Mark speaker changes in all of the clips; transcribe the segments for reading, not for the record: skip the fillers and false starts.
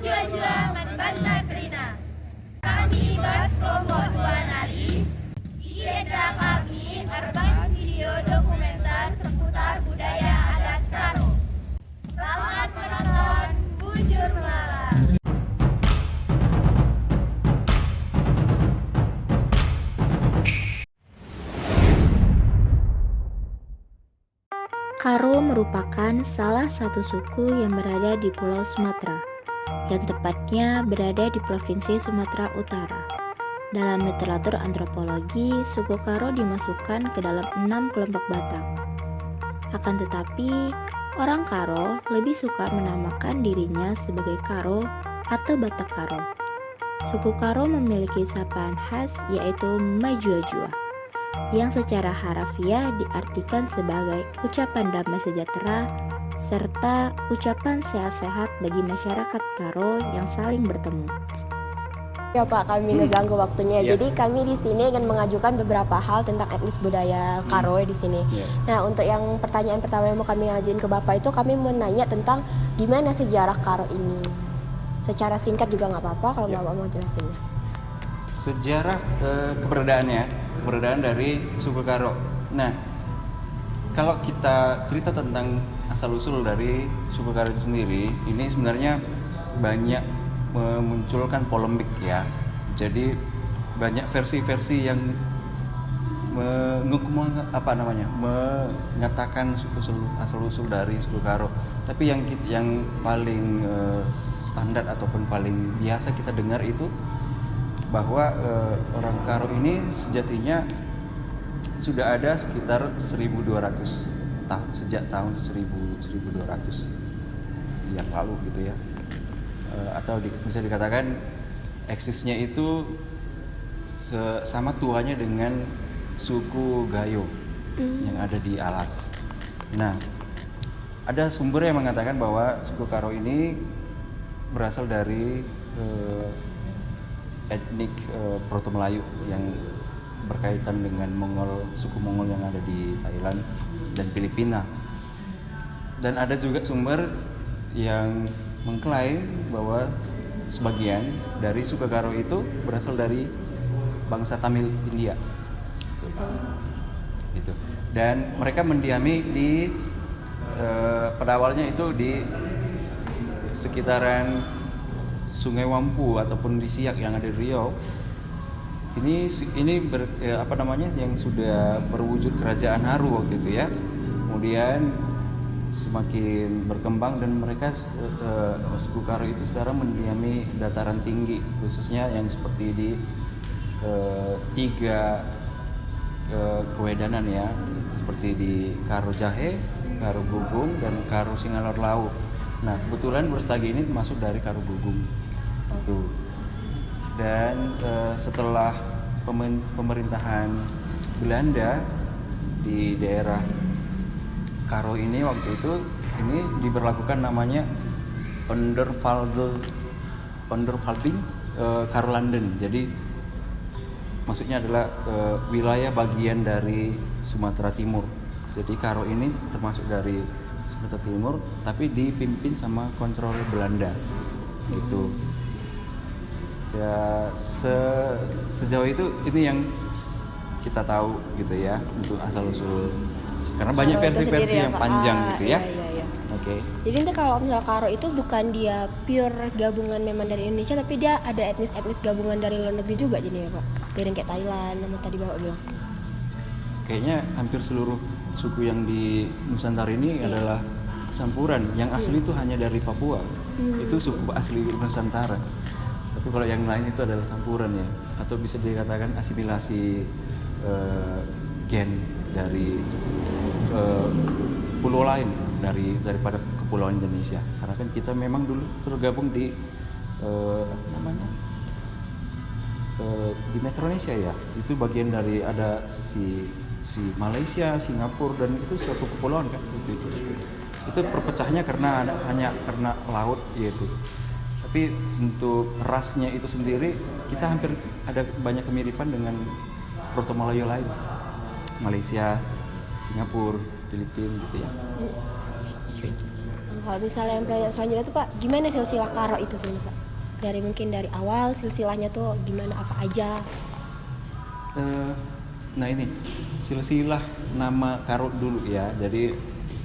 Speaker 1: Jua-jua membantah Trina. Kami Baskomo Nari, agenda kami urban video dokumenter seputar budaya adat Karo. Selamat menonton Bujur Melala.
Speaker 2: Karo merupakan salah satu suku yang berada di Pulau Sumatera, dan tepatnya berada di Provinsi Sumatera Utara. Dalam literatur antropologi, suku Karo dimasukkan ke dalam 6 kelompok Batak. Akan tetapi, orang Karo lebih suka menamakan dirinya sebagai Karo atau Batak Karo. Suku Karo memiliki sapaan khas yaitu Majua-jua, yang secara harafiah diartikan sebagai ucapan damai sejahtera serta ucapan sehat-sehat bagi masyarakat Karo yang saling bertemu.
Speaker 3: Ya Pak, kami ngeganggu waktunya. Jadi kami di sini ingin mengajukan beberapa hal tentang etnis budaya Karo di sini. Nah, untuk yang pertanyaan pertama yang mau kami ajuin ke Bapak itu kami mau nanya tentang gimana sejarah Karo ini. Secara singkat juga nggak apa-apa kalau Bapak mau jelasin.
Speaker 4: Sejarah keberadaan dari suku Karo. Nah, kalau kita cerita tentang asal-usul dari suku Karo itu sendiri, ini sebenarnya banyak memunculkan polemik ya. Jadi banyak versi-versi yang menyatakan asal-usul dari suku Karo. Tapi yang paling standar ataupun paling biasa kita dengar itu bahwa orang Karo ini sejatinya sudah ada sekitar 1.200 tahun, sejak tahun 1200 yang lalu gitu ya. Atau bisa dikatakan eksisnya itu sama tuanya dengan suku Gayo yang ada di Alas. Nah, ada sumber yang mengatakan bahwa suku Karo ini berasal dari etnik Proto Melayu yang berkaitan dengan suku Mongol yang ada di Thailand dan Filipina. Dan ada juga sumber yang mengklaim bahwa sebagian dari suku Karo itu berasal dari bangsa Tamil India. Gitu. Dan mereka mendiami di pada awalnya itu di sekitaran Sungai Wampu ataupun di Siak yang ada di Riau. Ini yang sudah berwujud kerajaan Haru waktu itu ya. Kemudian semakin berkembang dan mereka suku Karo itu sekarang mendiami dataran tinggi, khususnya yang seperti di tiga kewedanan ya, seperti di Karo Jahe, Karo Gugung, dan Karo Singalor Lau. Nah, kebetulan Brastagi ini termasuk dari Karo Gugung itu. Dan setelah pemerintahan Belanda di daerah Karo ini waktu itu ini diberlakukan namanya Ondervalding Karo Landen. Jadi maksudnya adalah wilayah bagian dari Sumatera Timur. Jadi Karo ini termasuk dari Sumatera Timur tapi dipimpin sama kontrol Belanda gitu. Ya sejauh itu ini yang kita tahu gitu ya untuk asal usul. Karena banyak versi-versi yang panjang gitu ya.
Speaker 3: Iya.
Speaker 4: Oke.
Speaker 3: Jadi nanti kalau misal Karo itu bukan dia pure gabungan memang dari Indonesia, tapi dia ada etnis-etnis gabungan dari luar negeri juga jadi ya Pak. Dari kayak Thailand, nama tadi Bapak bilang.
Speaker 4: Kayaknya hampir seluruh suku yang di Nusantara ini adalah campuran. Yang asli itu hanya dari Papua. Itu suku asli Nusantara. Tapi kalau yang lain itu adalah campuran ya, atau bisa dikatakan asimilasi gen dari pulau lain daripada kepulauan Indonesia. Karena kan kita memang dulu tergabung di di Metronesia ya. Itu bagian dari ada si Malaysia, Singapura, dan itu suatu kepulauan kan itu. Itu perpecahnya hanya karena laut yaitu. Tapi untuk rasnya itu sendiri kita hampir ada banyak kemiripan dengan Proto Melayu lain. Malaysia, Singapura, Filipina gitu ya.
Speaker 3: Kalau misalnya yang pertanyaan selanjutnya tuh Pak, gimana silsilah Karo itu sebenarnya Pak? Mungkin dari awal silsilahnya tuh gimana, apa aja?
Speaker 4: Nah ini silsilah nama Karo dulu ya. Jadi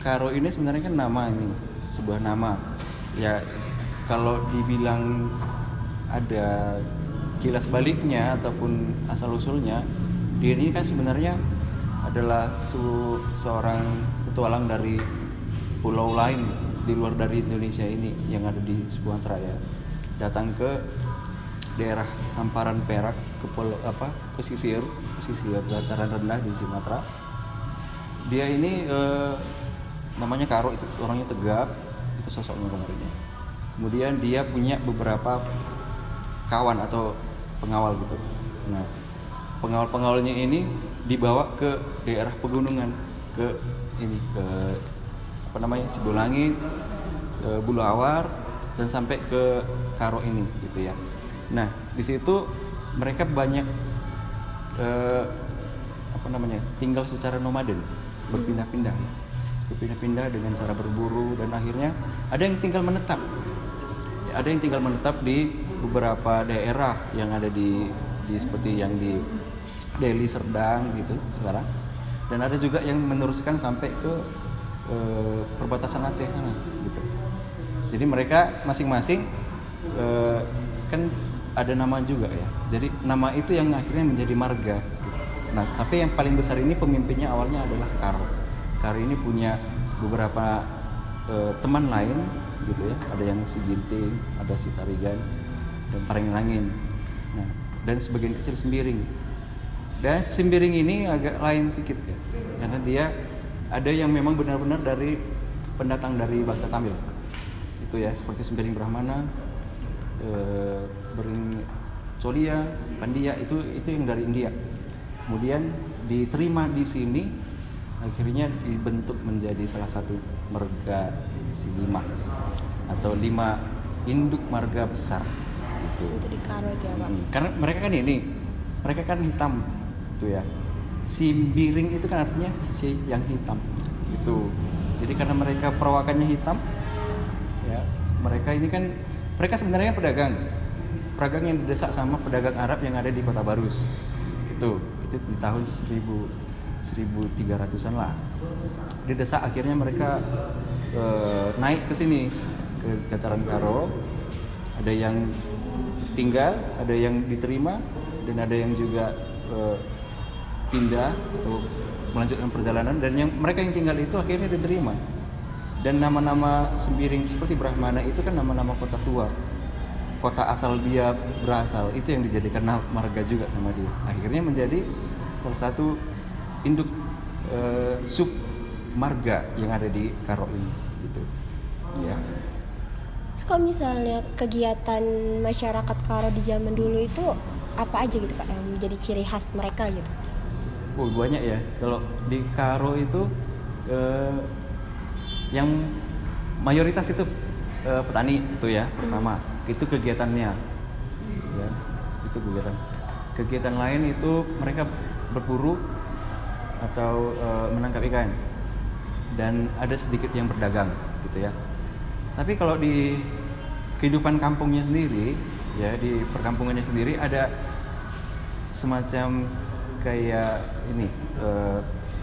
Speaker 4: Karo ini sebenarnya kan nama, ini sebuah nama. Ya kalau dibilang ada kilas baliknya ataupun asal usulnya, dia ini kan sebenarnya adalah seorang petualang dari pulau lain di luar dari Indonesia ini yang ada di Sumatera ya, datang ke daerah hamparan Perak, ke pulau pesisir dataran rendah di Sumatera. Dia ini namanya Karo, itu orangnya tegap, itu sosoknya kemarinnya. Kemudian dia punya beberapa kawan atau pengawal gitu. Nah, pengawal-pengawalnya ini dibawa ke daerah pegunungan, ke Sibolangit, ke Bulu Awar, dan sampai ke Karo ini gitu ya. Nah, di situ mereka banyak tinggal secara nomaden, berpindah-pindah dengan cara berburu, dan akhirnya ada yang tinggal menetap. Ada yang tinggal menetap di beberapa daerah yang ada di seperti yang di Deli Serdang gitu sekarang, dan ada juga yang meneruskan sampai ke perbatasan Aceh sana gitu. Jadi mereka masing-masing kan ada nama juga ya. Jadi nama itu yang akhirnya menjadi marga gitu. Nah, tapi yang paling besar ini pemimpinnya awalnya adalah Karo. Karo ini punya beberapa teman lain gitu ya. Ada yang si Ginting, ada si Tarigan, dan Parengangin. Nah, dan sebagian kecil Sembiring. Dan Sembiring ini agak lain sedikit ya. Karena dia ada yang memang benar-benar dari pendatang dari bangsa Tamil. Itu ya, seperti Sembiring Brahmana, Bering Cholia, Pandia, itu yang dari India. Kemudian diterima di sini, akhirnya dibentuk menjadi salah satu marga si-5 atau 5 induk marga besar gitu.
Speaker 3: Untuk di Karo itu ya Pak.
Speaker 4: Karena mereka kan hitam gitu ya. Sembiring itu kan artinya si yang hitam gitu. Jadi karena mereka perawakannya hitam ya, mereka sebenarnya pedagang yang didesak sama pedagang Arab yang ada di Kota Barus gitu. Itu di tahun 1300-an lah. Didesak, akhirnya mereka naik ke sini, ke dataran Karo. Ada yang tinggal, ada yang diterima, dan ada yang juga pindah atau melanjutkan perjalanan. Dan mereka yang tinggal itu akhirnya diterima. Dan nama-nama Sembiring seperti Brahmana itu kan nama-nama kota tua, kota asal dia berasal, itu yang dijadikan marga juga sama dia. Akhirnya menjadi salah satu induk sub marga yang ada di Karo ini gitu ya.
Speaker 3: Kalau misalnya kegiatan masyarakat Karo di zaman dulu itu apa aja gitu Pak yang menjadi ciri khas mereka gitu?
Speaker 4: Oh, banyak ya. Kalau di Karo itu yang mayoritas itu petani itu ya pertama. Itu kegiatannya ya, itu kegiatan lain itu mereka berburu atau menangkap ikan, dan ada sedikit yang berdagang gitu ya. Tapi kalau di kehidupan kampungnya sendiri ya, di perkampungannya sendiri ada semacam kayak ini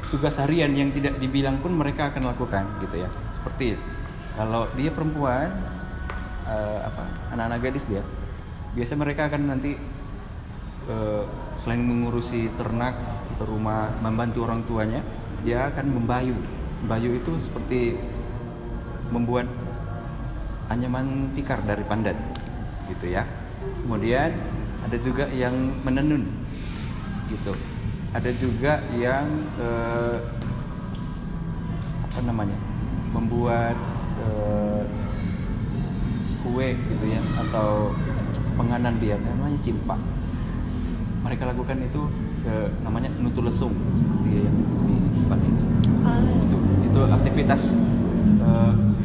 Speaker 4: tugas harian yang tidak dibilang pun mereka akan lakukan gitu ya. Seperti kalau dia perempuan, anak-anak gadis dia, biasa mereka akan nanti selain mengurusi ternak atau rumah, membantu orang tuanya, dia akan membayu. Membayu itu seperti membuat anyaman tikar dari pandan gitu ya. Kemudian ada juga yang menenun gitu. Ada juga yang membuat kue gitu ya, atau penganan dia namanya cimpak. Mereka lakukan itu namanya nutulesung seperti yang di depan ini. Itu aktivitas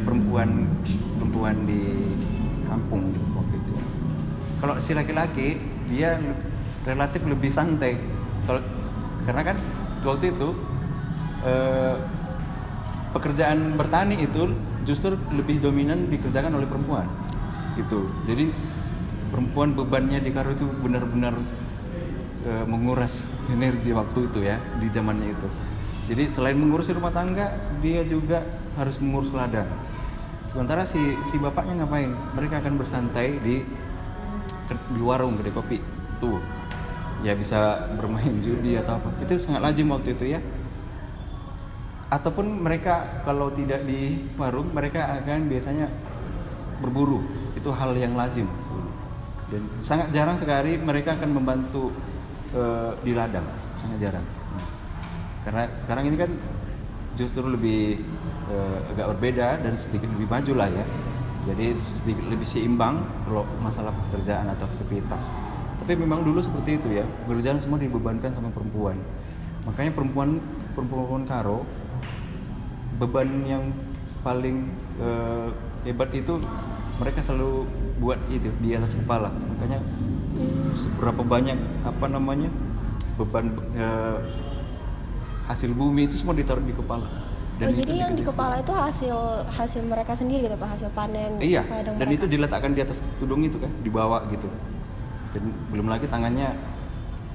Speaker 4: perempuan di kampung waktu itu. Kalau si laki-laki dia relatif lebih santai. Karena kan waktu itu pekerjaan bertani itu justru lebih dominan dikerjakan oleh perempuan gitu. Jadi perempuan bebannya di Karo itu benar-benar menguras energi waktu itu ya, di zamannya itu. Jadi selain mengurusi rumah tangga, dia juga harus mengurus ladang. Sementara si bapaknya ngapain? Mereka akan bersantai di warung, kedai kopi tuh. Ya bisa bermain judi atau apa. Itu sangat lazim waktu itu ya. Ataupun mereka kalau tidak di warung, mereka akan biasanya berburu. Itu hal yang lazim. Dan sangat jarang sekali mereka akan membantu di ladang, sangat jarang. Karena sekarang ini kan justru lebih agak berbeda dan sedikit lebih maju lah ya. Jadi sedikit lebih seimbang kalau masalah pekerjaan atau aktivitas. Tapi memang dulu seperti itu ya, pekerjaan semua dibebankan sama perempuan. Makanya perempuan Karo, beban yang paling hebat itu mereka selalu buat itu di atas kepala. Makanya seberapa banyak beban hasil bumi itu semua ditaruh di kepala. Dan
Speaker 3: jadi yang di kepala itu hasil mereka sendiri gitu Pak, hasil panen.
Speaker 4: Iya. Dan
Speaker 3: mereka.
Speaker 4: itu diletakkan di atas tudung itu kan, dibawa gitu. Dan belum lagi tangannya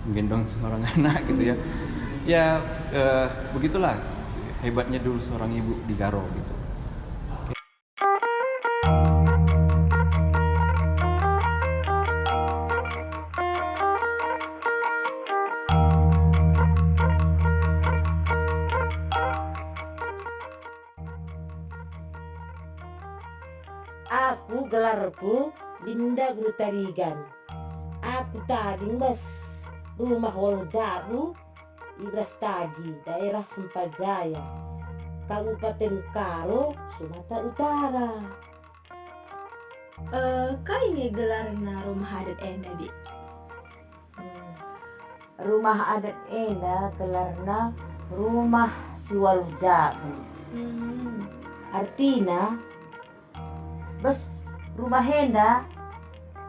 Speaker 4: menggendong seorang anak gitu ya. Ya begitulah hebatnya dulu seorang ibu di Karo gitu.
Speaker 5: Aku gelarku Linda Grutarigan. Aku tadi bas rumah Walau Jabu Ibras Tagi, daerah Sumpajaya, Kabupaten Karo, Sumatera Utara.
Speaker 1: Kau ini gelarna rumah adat enda Bi?
Speaker 5: Rumah adat enda gelarna rumah si Walau Jabu. Artinya bes rumah henda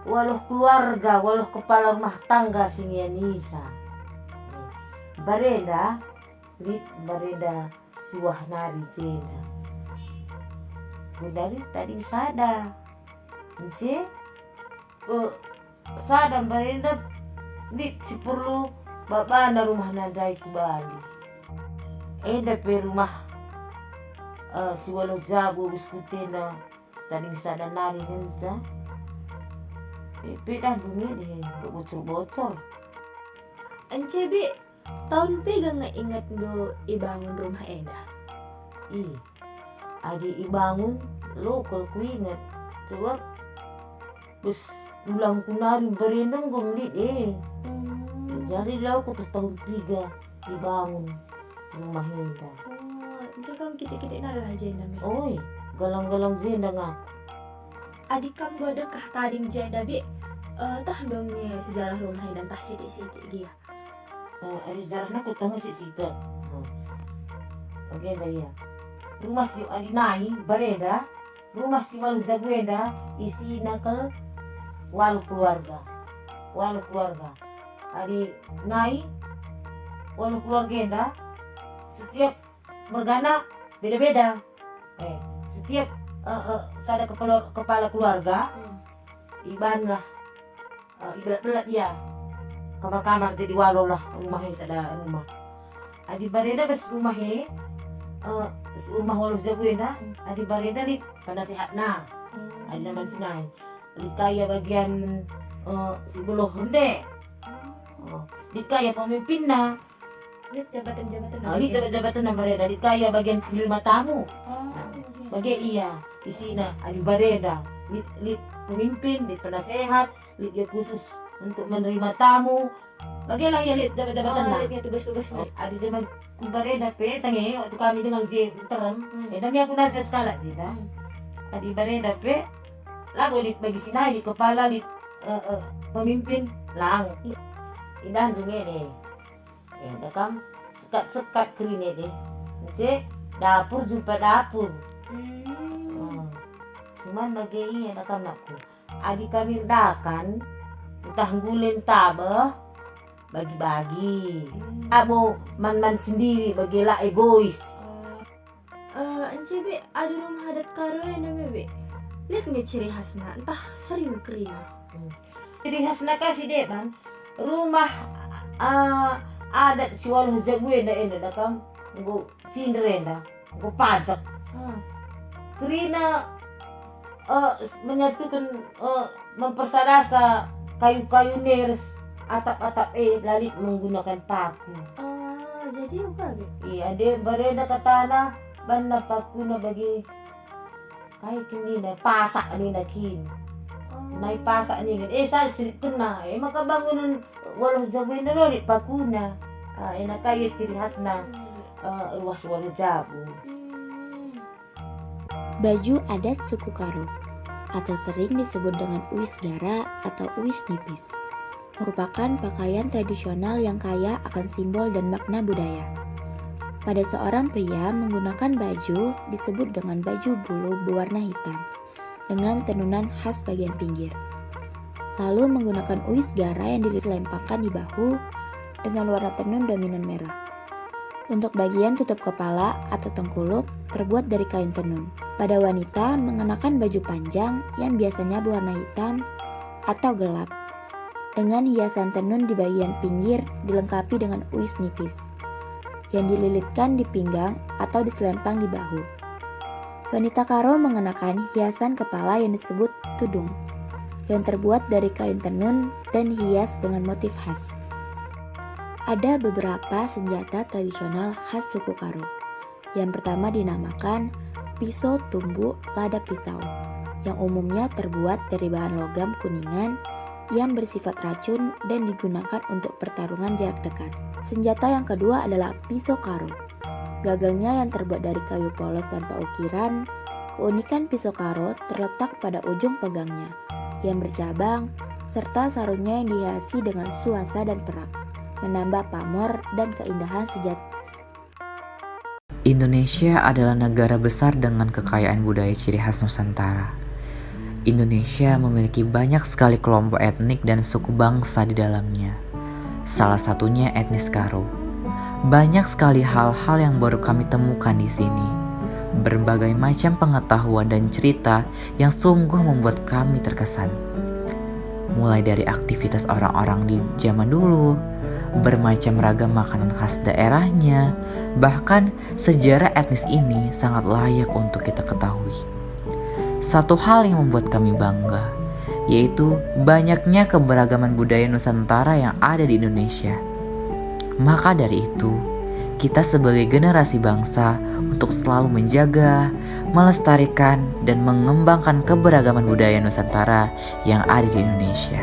Speaker 5: walau keluarga, walau kepala rumah tangga singia nisa. Bareda si Wahnari jena. Budari tadi sada. Sada bareda lit si perlu babana rumah nadai kembali. Pe rumah si Walau Jabu biskutena tadi sada nari nenta. Dah dunia deh, bocor-bocor.
Speaker 1: Ence Bi, tahun pegang nggak ingat do ibangun rumah enda?
Speaker 5: Adi ibangun lo kalau ku ingat. Coba bus ulang kunari berendang gomlit Jadi lau ku tahun 3 dibangun rumah henda.
Speaker 1: Ence kamu kita nara jenda Mi.
Speaker 5: Oi, galang-galang jenda ngak.
Speaker 1: Adik kamu ada kah tading jenda Bi? Tah dongnya sejarah rumah enda tah siti-siti dia.
Speaker 5: Ada sejarahnya ku tahu situ. Oke dah ya. Rumah si Adi Nai Bareda, rumah si Walau Jabu enda isi nakal walau keluarga. Adi Nai walau keluarga enda setiap mergana beda-beda. Setiap sada kepala keluarga iban lah ibarat dia kamar-kamar jadi walau lah rumahnya sada rumah. Adi Bareda bes rumahnya rumah Walau Jabu enda adi Bareda di panasehat na. Adi zaman sinai. Di kaya bagian si beloh honde. Di kaya pemimpin na.
Speaker 1: Lihat jabatan-jabatan.
Speaker 5: Di jabatan na Bareda di kaya bagian penerima tamu. Bagian iya di sini Adi Bareda lit pemimpin, lit penasehat, lit dia khusus untuk menerima tamu. Bagaimana ya lihat jabatan-jabatan na?
Speaker 1: Lihatnya tugas-tugasnya.
Speaker 5: Ada zaman Bareda pe sange waktu kami dengan J terem. Dami aku nanti skala Zita. Adi Bareda pe lagu lit bagi sinai di kepala lit pemimpin lang. Indah dunge deh. Dakam sekat-sekat kerine deh. Nanti dapur jumpa dapur. Cuman bagi iya dakam nakku. Adi kami dakan entah ngulin tabah bagi-bagi. Amo man-man sendiri bagilah egois.
Speaker 1: Cebe ada rumah adat Karo yang namanya Be. Lihat nggak ciri khasnya, entah sering kerina.
Speaker 5: Ciri khasnya kasih deh kan, rumah adat si walau zabuenda enda dakam, go cinderenda, go pajak. Kerina menyatukan mempersadasa kayu-kayu neres atap-atap lalit menggunakan paku.
Speaker 1: Jadi apa Be?
Speaker 5: Iya, dia bereda ke tanah banda paku na bagi kayu kini pasak ni kin. Nai pasak ni kan. Saya sirit kena. Maka bangunan walau zabuin na lolit paku na. Ena kayu ciri khas na ruas walau jabu.
Speaker 2: Baju adat suku Karo atau sering disebut dengan uwis gara atau uwis nipis merupakan pakaian tradisional yang kaya akan simbol dan makna budaya. Pada seorang pria menggunakan baju disebut dengan baju bulu berwarna hitam dengan tenunan khas bagian pinggir. Lalu menggunakan uwis gara yang diselempangkan di bahu dengan warna tenun dominan merah. Untuk bagian tutup kepala atau tengkuluk terbuat dari kain tenun. Pada wanita mengenakan baju panjang yang biasanya berwarna hitam atau gelap dengan hiasan tenun di bagian pinggir dilengkapi dengan uwis nipis yang dililitkan di pinggang atau diselempang di bahu. Wanita Karo mengenakan hiasan kepala yang disebut tudung yang terbuat dari kain tenun dan hias dengan motif khas. Ada beberapa senjata tradisional khas suku Karo. Yang pertama dinamakan pisau tumbuk lada pisau yang umumnya terbuat dari bahan logam kuningan yang bersifat racun dan digunakan untuk pertarungan jarak dekat. Senjata yang kedua adalah pisau Karo. Gagangnya yang terbuat dari kayu polos tanpa ukiran. Keunikan pisau Karo terletak pada ujung pegangnya yang bercabang serta sarungnya yang dihiasi dengan suasa dan perak, menambah pamor dan keindahan sejati.
Speaker 6: Indonesia adalah negara besar dengan kekayaan budaya ciri khas Nusantara. Indonesia memiliki banyak sekali kelompok etnik dan suku bangsa di dalamnya. Salah satunya etnis Karo. Banyak sekali hal-hal yang baru kami temukan di sini. Berbagai macam pengetahuan dan cerita yang sungguh membuat kami terkesan. Mulai dari aktivitas orang-orang di zaman dulu, bermacam ragam makanan khas daerahnya, bahkan sejarah etnis ini sangat layak untuk kita ketahui. Satu hal yang membuat kami bangga, yaitu banyaknya keberagaman budaya Nusantara yang ada di Indonesia. Maka dari itu, kita sebagai generasi bangsa untuk selalu menjaga, melestarikan, dan mengembangkan keberagaman budaya Nusantara yang ada di Indonesia.